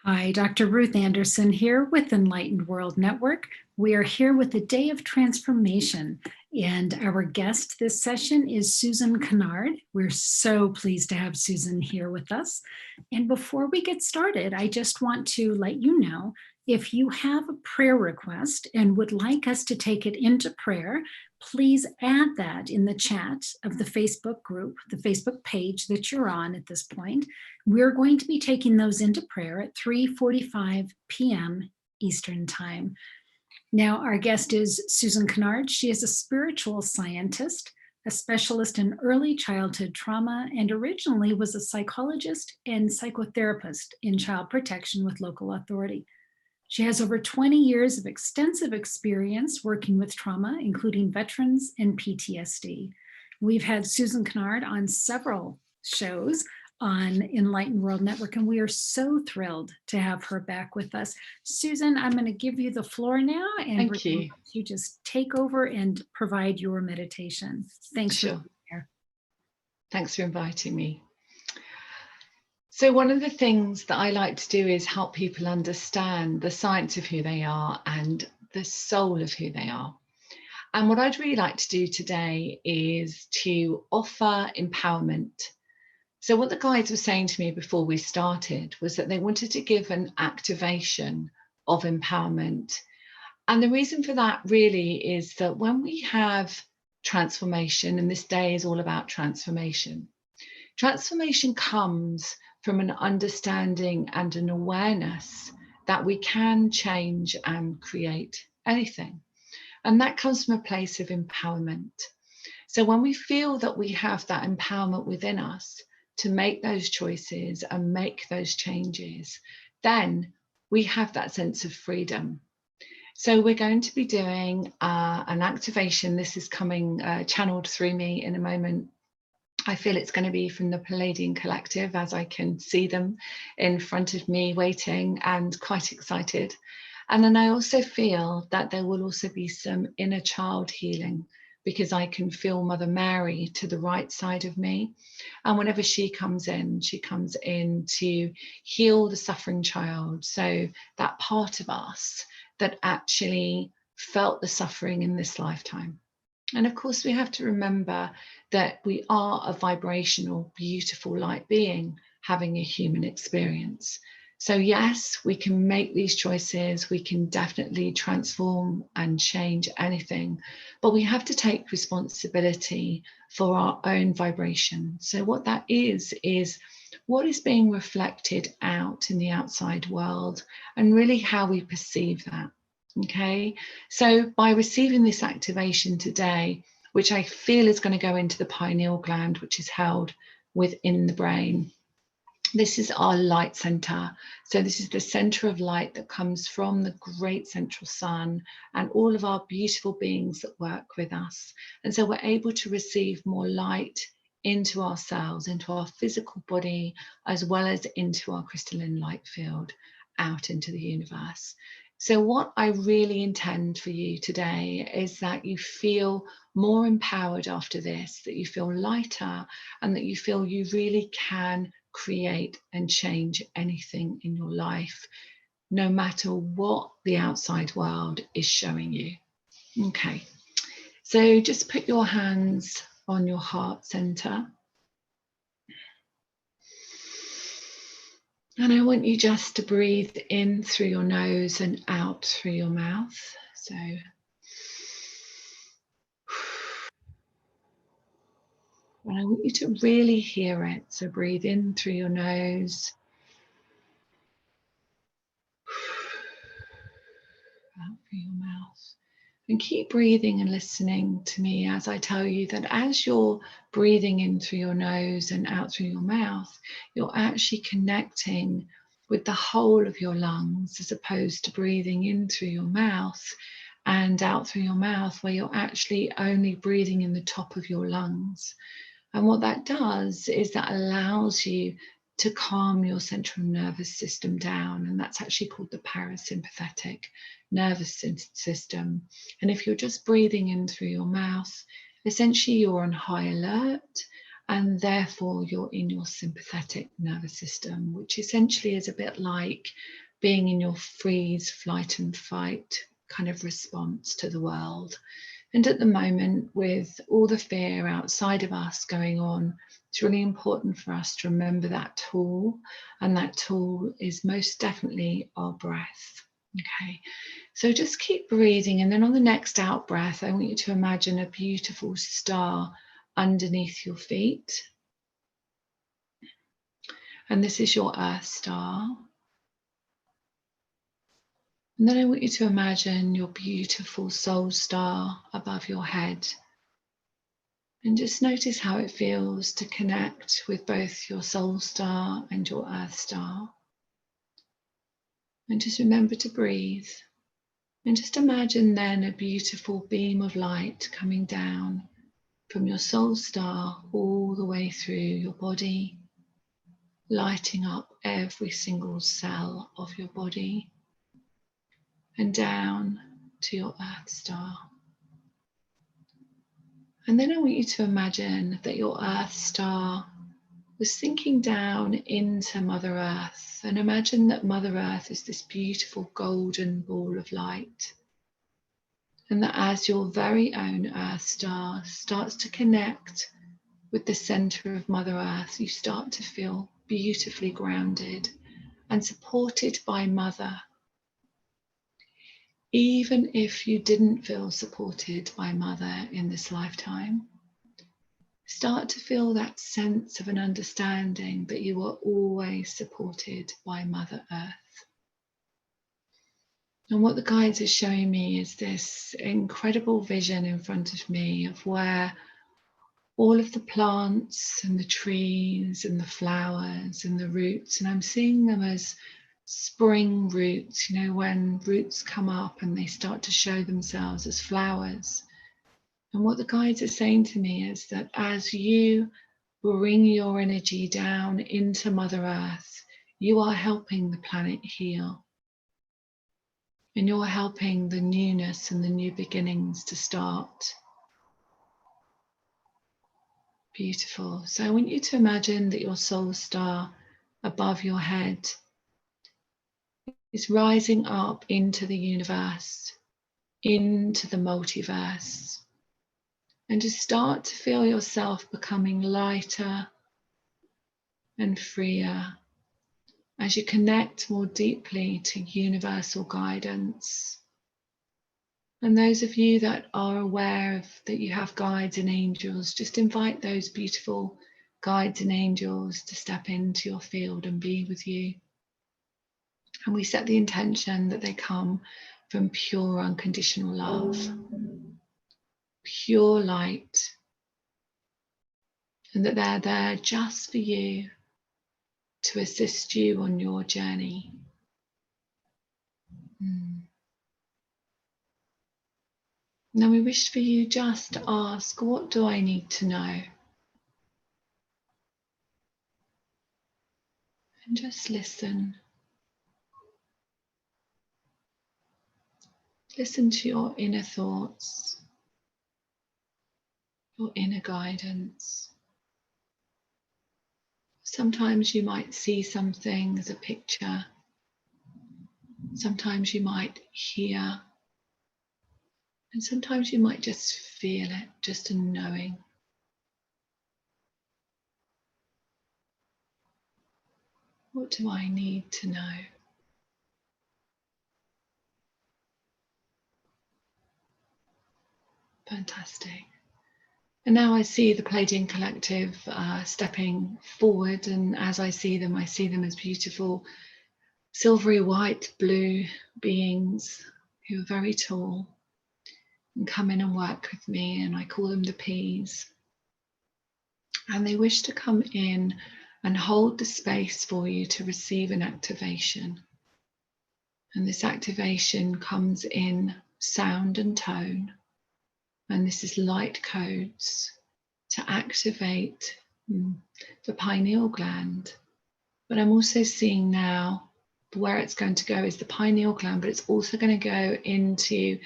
Hi, Dr. Ruth Anderson here with Enlightened World Network. We are here with the Day of Transformation, and our guest this session is Susan Kennard. We're so pleased to have Susan here with us. And before we get started, I just want to let you know, if you have a prayer request and would like us to take it into prayer, please add that in the chat of the Facebook group, the Facebook page that you're on at this point. We're going to be taking those into prayer at 3:45 p.m. Eastern Time. Now, our guest is Susan Kennard. She is a spiritual scientist, a specialist in early childhood trauma, and originally was a psychologist and psychotherapist in child protection with local authority. She has over 20 years of extensive experience working with trauma, including veterans and PTSD. We've had Susan Kennard on several shows on Enlightened World Network, and we are so thrilled to have her back with us. Susan, I'm going to give you the floor now, and Thank you. You just take over and provide your meditation. Thanks. Sure. Thanks for inviting me. So one of the things that I like to do is help people understand the science of who they are and the soul of who they are. And what I'd really like to do today is to offer empowerment. So what the guides were saying to me before we started was that they wanted to give an activation of empowerment. And the reason for that really is that when we have transformation, and this day is all about transformation, transformation comes from an understanding and an awareness that we can change and create anything. And that comes from a place of empowerment. So when we feel that we have that empowerment within us to make those choices and make those changes, then we have that sense of freedom. So we're going to be doing an activation. This is coming channeled through me in a moment. I feel it's going to be from the Palladian Collective, as I can see them in front of me waiting and quite excited. And then I also feel that there will also be some inner child healing, because I can feel Mother Mary to the right side of me. And whenever she comes in to heal the suffering child. So that part of us that actually felt the suffering in this lifetime. And of course, we have to remember that we are a vibrational, beautiful light being having a human experience. So yes, we can make these choices. We can definitely transform and change anything, but we have to take responsibility for our own vibration. So what that is what is being reflected out in the outside world and really how we perceive that. Okay, so by receiving this activation today, which I feel is going to go into the pineal gland, which is held within the brain. This is our light center. So this is the center of light that comes from the great central sun and all of our beautiful beings that work with us. And so we're able to receive more light into our cells, into our physical body, as well as into our crystalline light field out into the universe. So what I really intend for you today is that you feel more empowered after this, that you feel lighter, and that you feel you really can create and change anything in your life, no matter what the outside world is showing you. Okay, so just put your hands on your heart center. And I want you just to breathe in through your nose and out through your mouth. So and I want you to really hear it. So breathe in through your nose. Out through your mouth. And keep breathing and listening to me as I tell you that as you're breathing in through your nose and out through your mouth, you're actually connecting with the whole of your lungs, as opposed to breathing in through your mouth and out through your mouth, where you're actually only breathing in the top of your lungs. And what that does is that allows you to calm your central nervous system down, and that's actually called the parasympathetic nervous system. And if you're just breathing in through your mouth, essentially you're on high alert and therefore you're in your sympathetic nervous system, which essentially is a bit like being in your freeze, flight and fight kind of response to the world. And at the moment, with all the fear outside of us going on, it's really important for us to remember that tool, and that tool is most definitely our breath. Okay, so just keep breathing, and then on the next out breath, I want you to imagine a beautiful star underneath your feet. And this is your Earth Star. And then I want you to imagine your beautiful soul star above your head. And just notice how it feels to connect with both your soul star and your Earth Star. And just remember to breathe. And just imagine then a beautiful beam of light coming down from your soul star all the way through your body, lighting up every single cell of your body and down to your Earth Star. And then I want you to imagine that your Earth Star was sinking down into Mother Earth, and imagine that Mother Earth is this beautiful golden ball of light, and that as your very own Earth Star starts to connect with the center of Mother Earth, you start to feel beautifully grounded and supported by Mother. Even if you didn't feel supported by Mother in this lifetime, start to feel that sense of an understanding that you are always supported by Mother Earth. And what the guides are showing me is this incredible vision in front of me of where all of the plants and the trees and the flowers and the roots, and I'm seeing them as spring roots, you know, when roots come up and they start to show themselves as flowers. And what the guides are saying to me is that as you bring your energy down into Mother Earth, you are helping the planet heal. And you're helping the newness and the new beginnings to start. Beautiful. So I want you to imagine that your soul star above your head is rising up into the universe, into the multiverse. And just start to feel yourself becoming lighter and freer as you connect more deeply to universal guidance. And those of you that are aware of that you have guides and angels, just invite those beautiful guides and angels to step into your field and be with you. And we set the intention that they come from pure unconditional love, pure light, and that they're there just for you to assist you on your journey. Now we wish for you just to ask, what do I need to know? And just listen. Listen to your inner thoughts, your inner guidance. Sometimes you might see something as a picture. Sometimes you might hear. And sometimes you might just feel it, just a knowing. What do I need to know? Fantastic. And now I see the Pleiadian Collective stepping forward, and as I see them as beautiful silvery white blue beings who are very tall and come in and work with me, and I call them the P's. And they wish to come in and hold the space for you to receive an activation. And this activation comes in sound and tone. And this is light codes to activate the pineal gland. But I'm also seeing now where it's going to go is the pineal gland, but it's also going to go into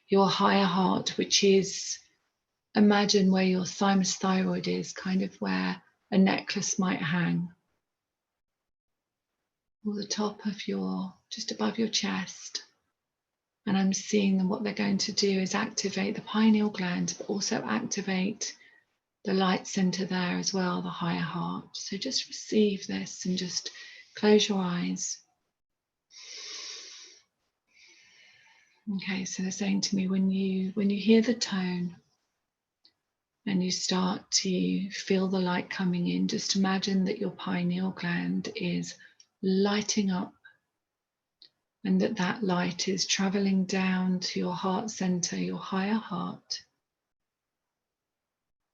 your higher heart, which is imagine where your thymus thyroid is, kind of where a necklace might hang, or the top of just above your chest. And I'm seeing them, what they're going to do is activate the pineal gland, but also activate the light center there as well, the higher heart. So just receive this and just close your eyes. Okay, so they're saying to me, when you hear the tone and you start to feel the light coming in, just imagine that your pineal gland is lighting up, and that light is traveling down to your heart center, your higher heart.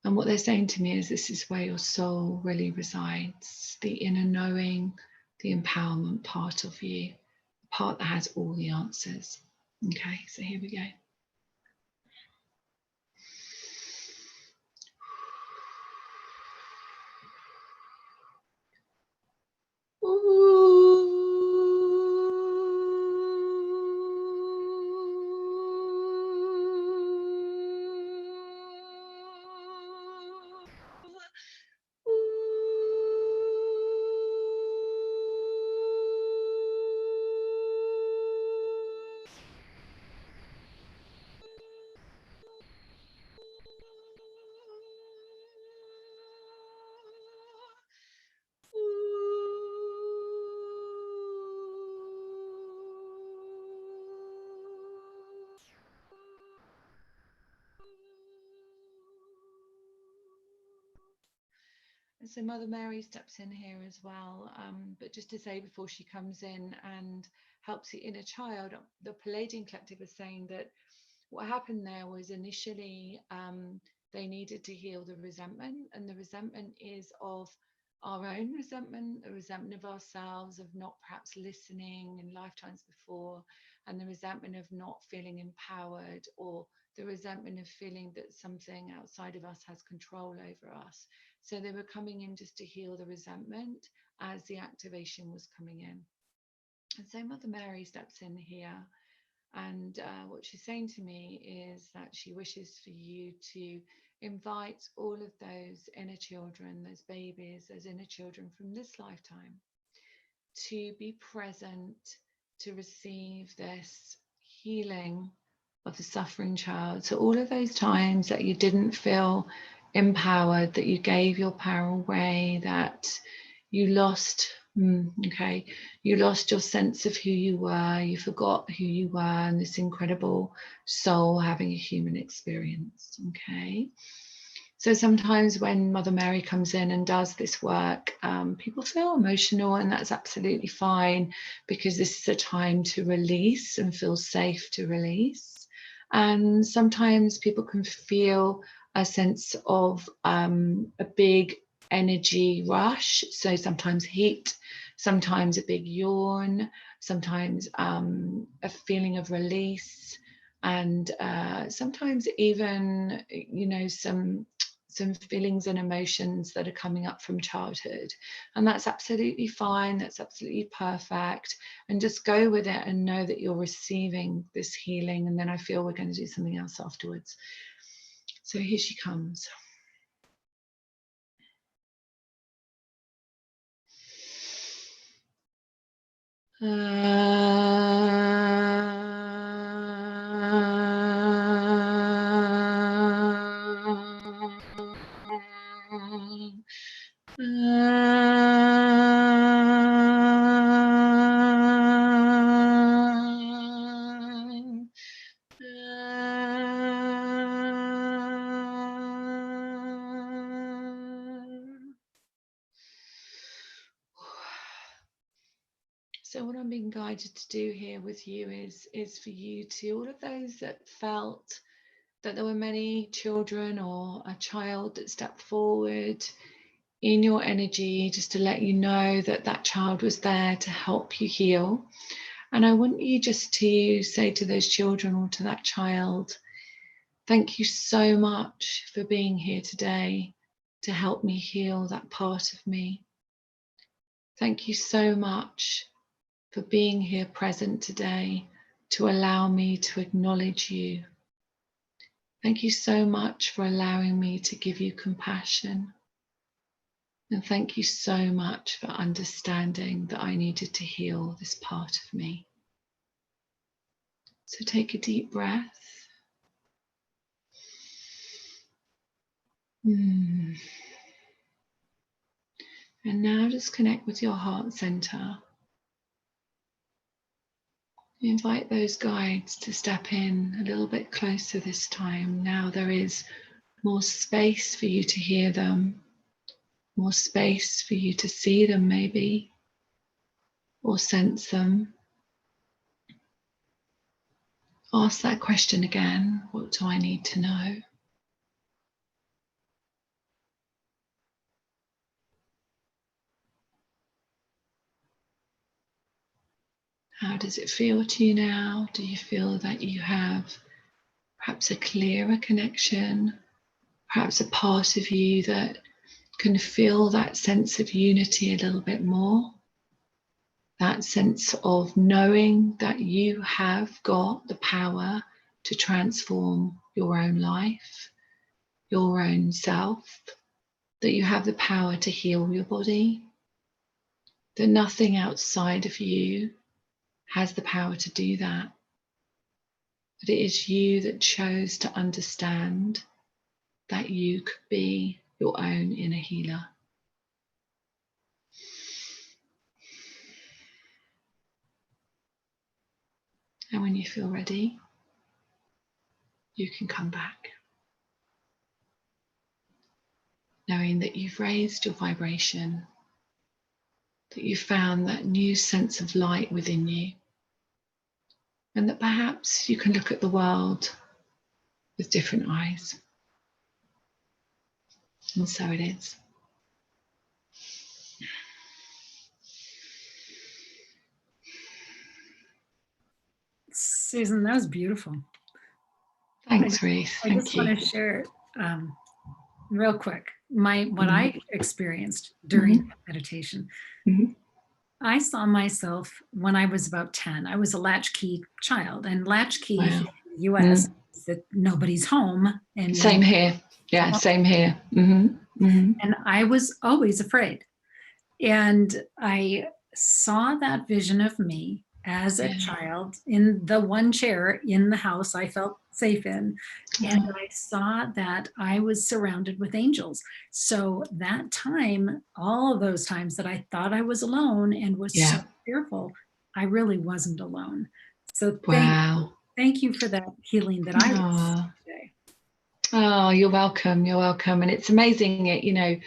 And what they're saying to me is this is where your soul really resides, the inner knowing, the empowerment part of you, the part that has all the answers. Okay, so here we go. And so Mother Mary steps in here as well, but just to say before she comes in and helps the inner child, the Palladian Collective is saying that what happened there was initially they needed to heal the resentment, and the resentment is of our own resentment, the resentment of ourselves, of not perhaps listening in lifetimes before, and the resentment of not feeling empowered, or the resentment of feeling that something outside of us has control over us. So they were coming in just to heal the resentment as the activation was coming in. And so Mother Mary steps in here, and what she's saying to me is that she wishes for you to invite all of those inner children, those babies, those inner children from this lifetime to be present, to receive this healing of the suffering child. So all of those times that you didn't feel empowered, that you gave your power away, that you lost, you lost your sense of who you were, you forgot who you were, and this incredible soul having a human experience. Okay, so sometimes when Mother Mary comes in and does this work, people feel emotional, and that's absolutely fine, because this is a time to release and feel safe to release. And sometimes people can feel a sense of a big energy rush. So sometimes heat, sometimes a big yawn, sometimes a feeling of release, and sometimes even, some feelings and emotions that are coming up from childhood. And that's absolutely fine, that's absolutely perfect. And just go with it and know that you're receiving this healing. And then I feel we're going to do something else afterwards. So here she comes. So what I'm being guided to do here with you is for you to, all of those that felt that there were many children or a child that stepped forward in your energy, just to let you know that that child was there to help you heal. And I want you just to say to those children or to that child, thank you so much for being here today to help me heal that part of me. Thank you so much for being here present today to allow me to acknowledge you. Thank you so much for allowing me to give you compassion. And thank you so much for understanding that I needed to heal this part of me. So take a deep breath. And now just connect with your heart center. Invite those guides to step in a little bit closer this time. Now there is more space for you to hear them, more space for you to see them maybe, or sense them. Ask that question again. What do I need to know? How does it feel to you now? Do you feel that you have perhaps a clearer connection, perhaps a part of you that can feel that sense of unity a little bit more? That sense of knowing that you have got the power to transform your own life, your own self, that you have the power to heal your body, that nothing outside of you has the power to do that. But it is you that chose to understand that you could be your own inner healer. And when you feel ready, you can come back, knowing that you've raised your vibration, that you found that new sense of light within you, and that perhaps you can look at the world with different eyes. And so it is. Susan, that was beautiful. Thanks, Reese. I Thank just you. want to share real quick what I experienced during meditation. I saw myself when I was about 10. I was a latchkey child, and latchkey here in the US is that nobody's home. And same here. Yeah, same here. And I was always afraid. And I saw that vision of me as a child in the one chair in the house I felt safe in. And I saw that I was surrounded with angels. So that time, all of those times that I thought I was alone and was so fearful, I really wasn't alone. So thank you for that healing that I received today. Oh, you're welcome. You're welcome. And it's amazing, we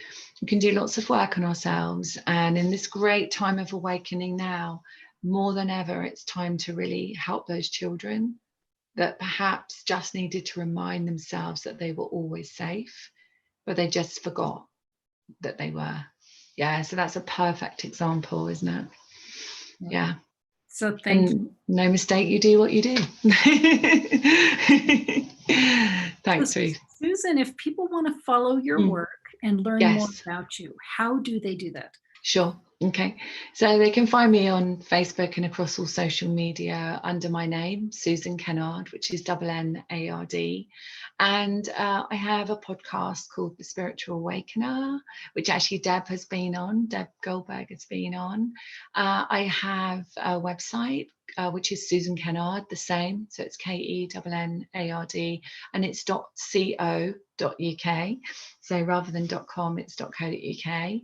can do lots of work on ourselves. And in this great time of awakening now, more than ever, it's time to really help those children that perhaps just needed to remind themselves that they were always safe, but they just forgot that they were. Yeah, so that's a perfect example, isn't it? Yeah. So thank you. No mistake, you do what you do. Thanks, Ruth. Susan, if people want to follow your work and learn more about you, how do they do that? Sure. Okay. So they can find me on Facebook and across all social media under my name, Susan Kennard, which is N-A-R-D. And I have a podcast called The Spiritual Awakener, which actually Deb Goldberg has been on. I have a website, which is Susan Kennard, the same. So it's Kennard, and it's .co.uk. So rather than .com, it's .co.uk.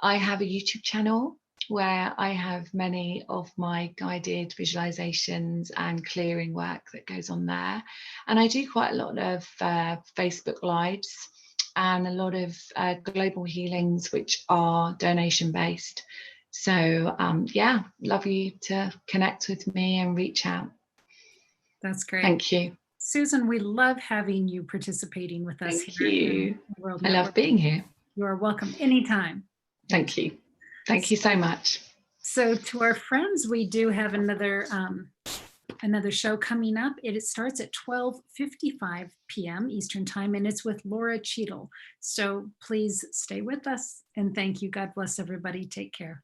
I have a YouTube channel where I have many of my guided visualizations and clearing work that goes on there. And I do quite a lot of Facebook Lives and a lot of global healings, which are donation based. So love you to connect with me and reach out. That's great. Thank you. Susan, we love having you participating with us Thank here. you. I love being here. You are welcome anytime. Thank you. Thank you so much. So to our friends, we do have another show coming up. It starts at 12:55 p.m. Eastern Time, and it's with Laura Cheadle. So please stay with us, and thank you. God bless everybody. Take care.